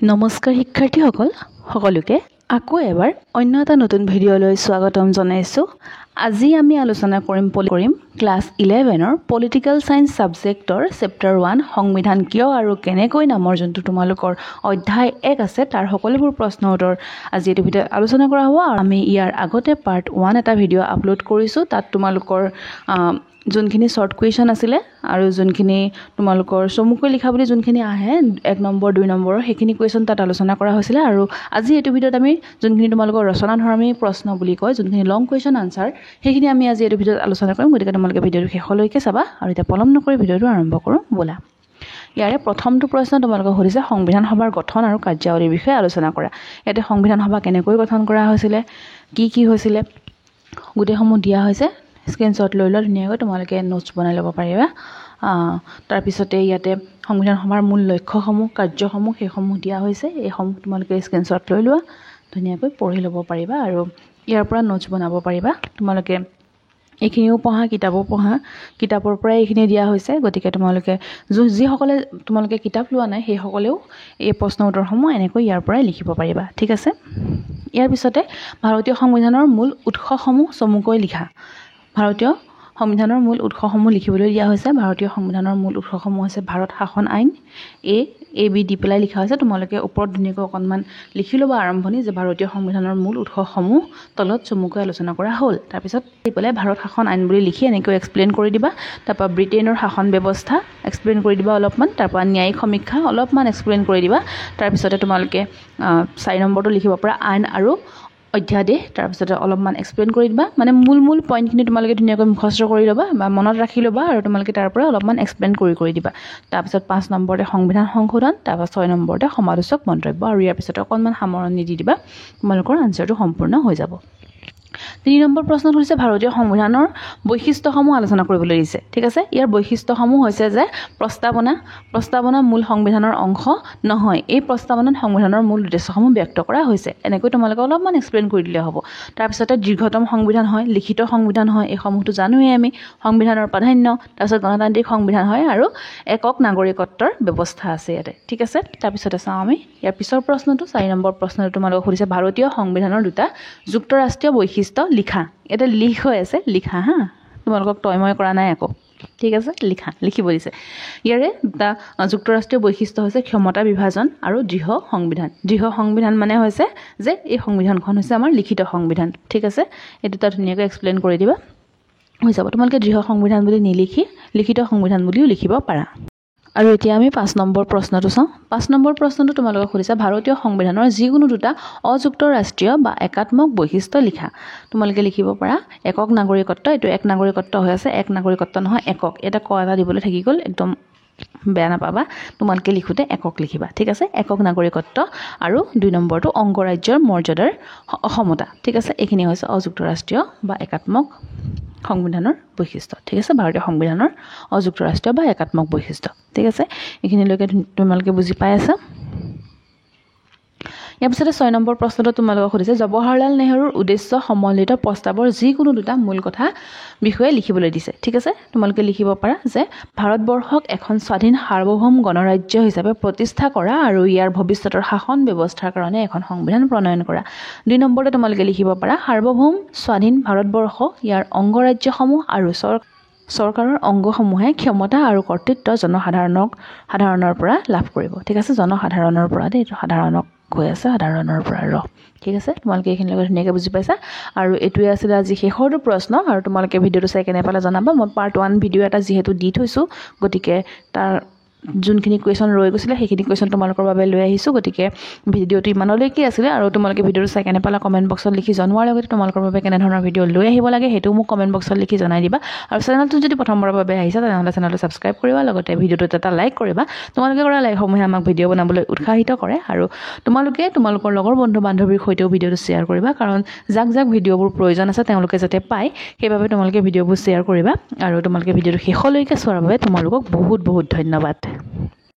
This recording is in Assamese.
নমস্কাৰ শিক্ষাৰ্থীসকল সকলোকে আকৌ এবাৰ অন্য এটা নতুন ভিডিঅ'লৈ স্বাগতম জনাইছোঁ। আজি আমি আলোচনা কৰিম ক্লাছ 11ৰ পলিটিকেল সায়েন্স সাবজেক্টৰ চেপ্টাৰ 1 সংবিধান কিয় আৰু কেনেকৈ নামৰ যোনটো তোমালোকৰ অধ্যায় 1 আছে তাৰ সকলোবোৰ প্ৰশ্ন উত্তৰ আজি এই ভিডিঅ'ত আলোচনা কৰা হ'ব। আৰু আমি ইয়াৰ আগতে পাৰ্ট 1 এটা ভিডিঅ' আপলোড কৰিছোঁ। তাত তোমালোকৰ যোনখিনি শৰ্ট কুৱেশ্যন আছিলে আৰু যোনখিনি তোমালোকৰ চমুকৈ লিখা বুলি যোনখিনি আহে 1 নম্বৰ 2 নম্বৰৰ সেইখিনি কুৱেশ্যন তাত আলোচনা কৰা হৈছিলে। আৰু আজি এইটো ভিডিঅ'ত আমি যোনখিনি তোমালোকৰ ৰচনাধৰ্মী প্ৰশ্ন বুলি কয় যোনখিনি লং কুৱেশ্যন আনসাৰ সেইখিনি আমি আজি এইটো ভিডিঅ'ত আলোচনা কৰিম। গতিকে তোমালোকে ভিডিঅ'টো শেষলৈকে চাবা। আৰু এতিয়া পলম নকৰি ভিডিঅ'টো আৰম্ভ কৰোঁ ব'লা। ইয়াৰে প্ৰথমটো প্ৰশ্ন তোমালোকক সুধিছে সংবিধান সভাৰ গঠন আৰু কাৰ্যাৱলীৰ বিষয়ে আলোচনা কৰা। ইয়াতে সংবিধান সভা কেনেকৈ গঠন কৰা হৈছিলে, কি হৈছিলে গোটেইসমূহ দিয়া হৈছে। স্ক্ৰীনশ্বট লৈ লোৱা ধুনীয়াকৈ, তোমালোকে নোটছ বনাই ল'ব পাৰিবা। তাৰপিছতে ইয়াতে সংবিধান সভাৰ মূল লক্ষ্যসমূহ কাৰ্যসমূহ সেইসমূহ দিয়া হৈছে। এইসমূহ তোমালোকে স্ক্ৰীনশ্বট লৈ লোৱা, ধুনীয়াকৈ পঢ়ি ল'ব পাৰিবা আৰু ইয়াৰ পৰা নোটছ বনাব পাৰিবা। তোমালোকে এইখিনিও পঢ়া, কিতাপো পঢ়া, কিতাপৰ পৰাই এইখিনি দিয়া হৈছে। গতিকে তোমালোকে যিসকলে তোমালোকে কিতাপ লোৱা নাই সেইসকলেও এই প্ৰশ্ন উত্তৰসমূহ এনেকৈ ইয়াৰ পৰাই লিখিব পাৰিবা, ঠিক আছে। ইয়াৰ পিছতে ভাৰতীয় সংবিধানৰ মূল উৎসসমূহ চমুকৈ লিখা। ভাৰতীয় সংবিধানৰ মূল উৎসসমূহ লিখিবলৈ দিয়া হৈছে। ভাৰতীয় সংবিধানৰ মূল উৎসসমূহ হৈছে ভাৰত শাসন আইন, এ বি দি পেলাই লিখা হৈছে। তোমালোকে ওপৰত ধুনীয়াকৈ অকণমান লিখি ল'বা আৰম্ভণি যে ভাৰতীয় সংবিধানৰ মূল উৎসসমূহ তলত চমুকৈ আলোচনা কৰা হ'ল। তাৰপিছত দি পেলাই ভাৰত শাসন আইন বুলি লিখি এনেকৈ এক্সপ্লেইন কৰি দিবা। তাৰপৰা ব্ৰিটেইনৰ শাসন ব্যৱস্থা এক্সপ্লেইন কৰি দিবা অলপমান। তাৰপৰা ন্যায়িক সমীক্ষা অলপমান এক্সপ্লেইন কৰি দিবা। তাৰপিছতে তোমালোকে 4 নম্বৰটো লিখিব পৰা আইন আৰু অধ্যাদেশ, তাৰপিছতে অলপমান এক্সপ্লেইন কৰি দিবা। মানে মূল পইণ্টখিনি তোমালোকে ধুনীয়াকৈ মুখস্থ কৰি ল'বা বা মনত ৰাখি ল'বা আৰু তোমালোকে তাৰ পৰা অলপমান এক্সপ্লেইন কৰি দিবা। তাৰপিছত 5 নম্বৰতে সংবিধান সংশোধন, তাৰপৰা 6 নম্বৰতে সমালোচক মন্তব্য আৰু ইয়াৰ পিছতে অকণমান সামৰণি দি দিবা। তোমালোকৰ আনচাৰটো সম্পূৰ্ণ হৈ যাব। 3 নম্বৰ প্ৰশ্নত হৈছে ভাৰতীয় সংবিধানৰ বৈশিষ্ট্যসমূহ আলোচনা কৰিবলৈ দিছে, ঠিক আছে। ইয়াৰ বৈশিষ্ট্যসমূহ হৈছে যে প্ৰস্তাৱনা মূল সংবিধানৰ অংশ নহয়। এই প্ৰস্তাৱনাত সংবিধানৰ মূল উদ্দেশ্যসমূহ ব্যক্ত কৰা হৈছে। এনেকৈ তোমালোকে অলপমান এক্সপ্লেইন কৰি দিলে হ'ব। তাৰপিছতে দীৰ্ঘতম সংবিধান হয়, লিখিত সংবিধান হয়, এইসমূহতো জানোৱেই আমি। সংবিধানৰ প্ৰাধান্য, তাৰপিছত গণতান্ত্ৰিক সংবিধান হয় আৰু একক নাগৰিকত্বৰ ব্যৱস্থা আছে ইয়াতে, ঠিক আছে। তাৰপিছতে চাওঁ আমি ইয়াৰ পিছৰ প্ৰশ্নটো 4 নম্বৰ প্ৰশ্নটো তোমালোকক সুধিছে ভাৰতীয় সংবিধানৰ 2টা যুক্তৰাষ্ট্ৰীয় বৈশিষ্ট্য লিখা। ইয়াতে হৈ আছে লিখা হা, তোমালোকক তয়ময় কৰা নাই আকৌ, ঠিক আছে। লিখিব দিছে। ইয়াৰে 2টা যুক্তৰাষ্ট্ৰীয় বৈশিষ্ট্য হৈছে ক্ষমতা বিভাজন আৰু দৃঢ় সংবিধান। দৃঢ় সংবিধান মানে হৈছে যে এই সংবিধানখন হৈছে আমাৰ লিখিত সংবিধান, ঠিক আছে। এই 2টা ধুনীয়াকৈ এক্সপ্লেইন কৰি দিবা, হৈ যাব। তোমালোকে দৃঢ় সংবিধান বুলি নিলিখি লিখিত সংবিধান বুলিও লিখিব পাৰা। আৰু এতিয়া আমি 5 নম্বৰ প্ৰশ্নটো চাওঁ। 5 নম্বৰ প্ৰশ্নটো তোমালোকক সুধিছে ভাৰতীয় সংবিধানৰ যিকোনো 2টা অযুক্ত ৰাষ্ট্ৰীয় বা একাত্মক বৈশিষ্ট্য লিখা। তোমালোকে লিখিব পাৰা একক নাগৰিকত্ব, এইটো এক নাগৰিকত্ব হৈ আছে, এক নাগৰিকত্ব নহয় একক। এটা এটা দিবলৈ থাকি গ'ল, একদম বেয়া নাপাবা। তোমালোকে লিখোঁতে একক লিখিবা, ঠিক আছে। একক নাগৰিকত্ব আৰু 2 নম্বৰটো অংগৰাজ্যৰ মৰ্যাদাৰ অসমতা, ঠিক আছে। এইখিনি হৈছে অযুক্ত ৰাষ্ট্ৰীয় বা একাত্মক সংবিধানৰ বৈশিষ্ট্য, ঠিক আছে। ভাৰতীয় সংবিধানৰ অযুক্ত ৰাষ্ট্ৰীয় বা একাত্মক বৈশিষ্ট্য, ঠিক আছে। এইখিনিলৈকে তোমালোকে বুজি পাই আছা। ইয়াৰ পিছতে 6 নম্বৰ প্ৰশ্নটো তোমালোকক সুধিছে জৱাহৰলাল নেহৰুৰ উদ্দেশ্য সম্বলিত প্ৰস্তাৱৰ যিকোনো 2টা মূল কথা বিষয়ে লিখিবলৈ দিছে, ঠিক আছে। তোমালোকে লিখিব পাৰা যে ভাৰতবৰ্ষক এখন স্বাধীন সাৰ্বভৌম গণৰাজ্য হিচাপে প্ৰতিষ্ঠা কৰা আৰু ইয়াৰ ভৱিষ্যতৰ শাসন ব্যৱস্থাৰ কাৰণে এখন সংবিধান প্ৰণয়ন কৰা। 2 নম্বৰতে তোমালোকে লিখিব পাৰা সাৰ্বভৌম স্বাধীন ভাৰতবৰ্ষ ইয়াৰ অংগৰাজ্যসমূহ আৰু চৰকাৰৰ অংগসমূহে ক্ষমতা আৰু কৰ্তৃত্ব জনসাধাৰণৰ পৰা লাভ কৰিব, ঠিক আছে। জনসাধাৰণৰ পৰা দেই, এইটো সাধাৰণক কৈ আছে, সাধাৰণৰ পৰা ঠিক আছে। তোমালোকে এইখিনি লগত ধুনীয়াকৈ বুজি পাইছা। আৰু এইটোৱে আছিলে আজি শেষৰটো প্ৰশ্ন। আৰু তোমালোকে ভিডিঅ'টো চাই কেনে পালে জনাবা। মই পাৰ্ট 1 ভিডিঅ' এটা যিহেতু দি থৈছোঁ, গতিকে তাৰ যোনখিনি কুৱেশ্যন ৰৈ গৈছিলে সেইখিনি কুৱেশ্যন তোমালোকৰ বাবে লৈ আহিছোঁ। গতিকে ভিডিঅ'টো ইমানলৈকে আছিলে। আৰু তোমালোকে ভিডিঅ'টো চাই কেনে পালা কমেণ্ট বক্সত লিখি জনোৱাৰ লগতে তোমালোকৰ বাবে কেনেধৰণৰ ভিডিঅ' লৈ আহিব লাগে সেইটোও মোক কমেণ্ট বক্সত লিখি জনাই দিবা। আৰু চেনেলটো যদি প্ৰথমবাৰৰ বাবে আহিছা তেনেহ'লে চেনেলটো ছাবস্ক্ৰাইব কৰিবা, লগতে ভিডিঅ'টোত এটা লাইক কৰিবা। তোমালোকে কৰা লাইকসমূহে আমাক ভিডিঅ' বনাবলৈ উৎসাহিত কৰে। আৰু তোমালোকে তোমালোকৰ লগৰ বন্ধু বান্ধৱীৰ সৈতেও ভিডিঅ'টো শ্বেয়াৰ কৰিবা, কাৰণ যাক ভিডিঅ'বোৰ প্ৰয়োজন আছে তেওঁলোকে যাতে পায় সেইবাবে তোমালোকে ভিডিঅ'বোৰ শ্বেয়াৰ কৰিবা। আৰু তোমালোকে ভিডিঅ'টো শেষলৈকে চোৱাৰ বাবে তোমালোকক বহুত ধন্যবাদ।